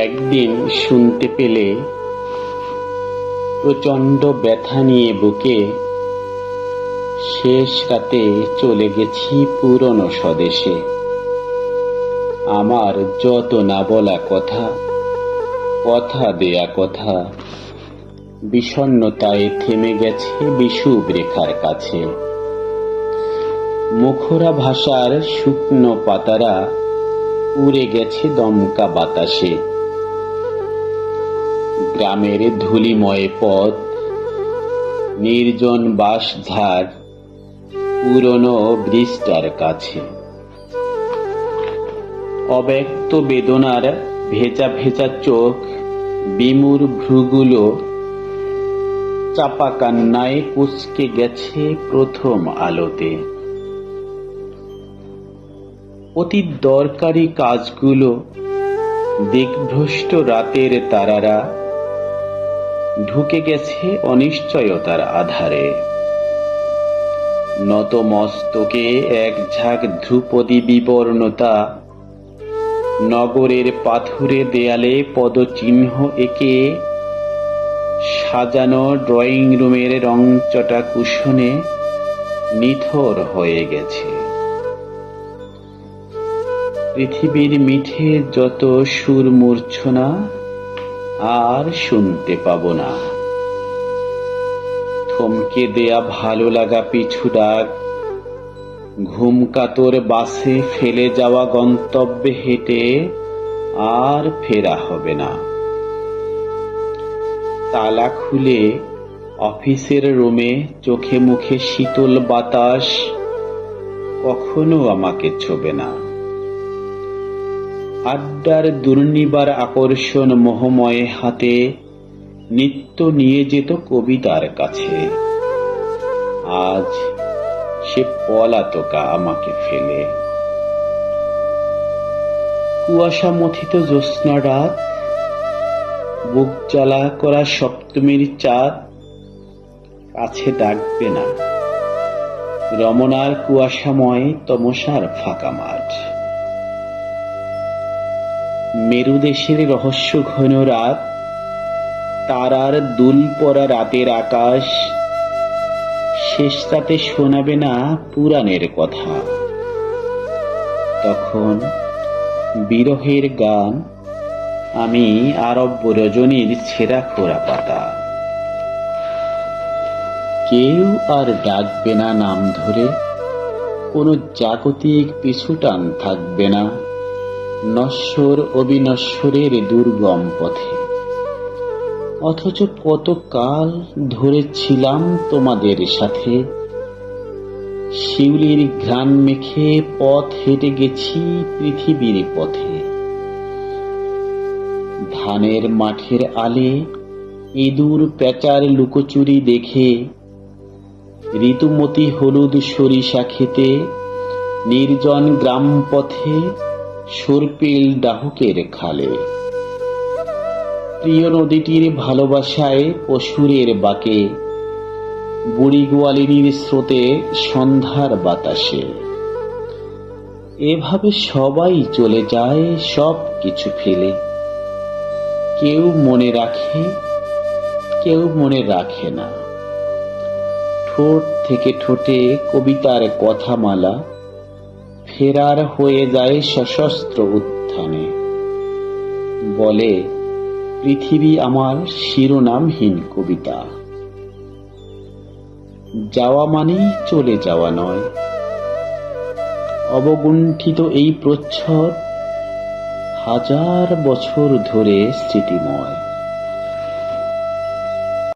একদিন শুনতে পেলে প্রচণ্ড ব্যথা নিয়ে বুকে শেষ রাতে চলে গেছি পুরনো স্বদেশে। আমার যত না বলা কথা, কথা দেয়া কথা বিষণ্ণতায় থেমে গেছে বিষুব রেখার কাছে। মুখরা ভাষার শুকনো পাতারা উড়ে গেছে দমকা বাতাসে। গ্রামের ধুলিময় পথ, নির্জন বাঁশঝাড়, পুরনো ব্রিজটার কাছে অব্যক্ত বেদনার ভেজা ভেজা চোখ, বিমূঢ় ভ্রুগুলো চাপা কান্নায় কুঁচকে গেছে প্রথম আলোতে। অতি দরকারি কাজগুলো দিকভ্রষ্ট রাতের তারারা ঢুকে গেছে অনিশ্চয়তার আধারে। নত মস্তকে এক ঝাঁক ধ্রুপদী বিবর্ণতা, নগরের পাথুরে দেয়ালে পদচিহ্ন এঁকে সাজানো ড্রয়িং রুমের রংচটা কুশনে নিথর হয়ে গেছে। পৃথিবীর মিঠে যত সুর মূর্ছনা আর শুনতে পাব না। থমকে দেয়া ভালো লাগা পিছু ডাক, ঘুম কাতর বাসে ফেলে যাওয়া গন্তব্যে হেঁটে আর ফেরা হবে না। তালা খুলে অফিসের রুমে চোখে মুখে শীতল বাতাস কখনো আমাকে ছোবে না। আড্ডার দুর্নিবার আকর্ষণ মোহময় হাতে নিত্য নিয়ে যেত কবিতার কাছে। আজ সে পলাতকা আমাকে ফেলে। কুয়াশা মথিত জ্যোৎস্না রাত, বুক জ্বালা করা সপ্তমীর চাঁদ কাছে ডাকবে না। রমনার কুয়াশাময় তমসার ফাঁকা মাঠ, মেরুদেশের রহস্য ঘন রাত, তারার দুল পরা রাতের আকাশ শেষ রাতে শোনাবে না পুরাণের কথা। তখন বিরহের গান আমি আরব্য রজনীর ছেঁড়া খোড়া পাতা। কেউ আর ডাকবে না নাম ধরে, কোনো জাগতিক পিছুটান থাকবে না নশ্বর অবিনশ্বরের দুর্গম পথে। অথচ কত কাল ধরে ছিলাম তোমাদের সাথে, শিউলির ঘ্রাণ মেখে পথ হেঁটে গেছি পৃথিবীর পথে। ধানের মাঠের আলে ইঁদুর প্যাঁচার লুকোচুরি দেখে, ঋতুমতি হলুদ সরিষা খেতে নির্জন গ্রাম পথে সর্পিল ডাহুকের খালে। প্রিয় নদীটির ভালোবাসায় পশুরের বাকে, বুড়ি গোয়ালিনীর স্রোতে সন্ধ্যার বাতাসে। এভাবে সবাই চলে যায় সব কিছু ফেলে। কেউ মনে রাখে, কেউ মনে রাখে না। ঠোঁট থেকে ঠোঁটে কবিতার কথামালা ফেরার হয়ে যায় সশস্ত্র উত্থানে। বলে পৃথিবী আমার শিরোনামহীন কবিতা। যাওয়া মানেই চলে যাওয়া নয়, অবগুণ্ঠিত এই প্রচ্ছদ হাজার বছর ধরে স্মৃতিময়।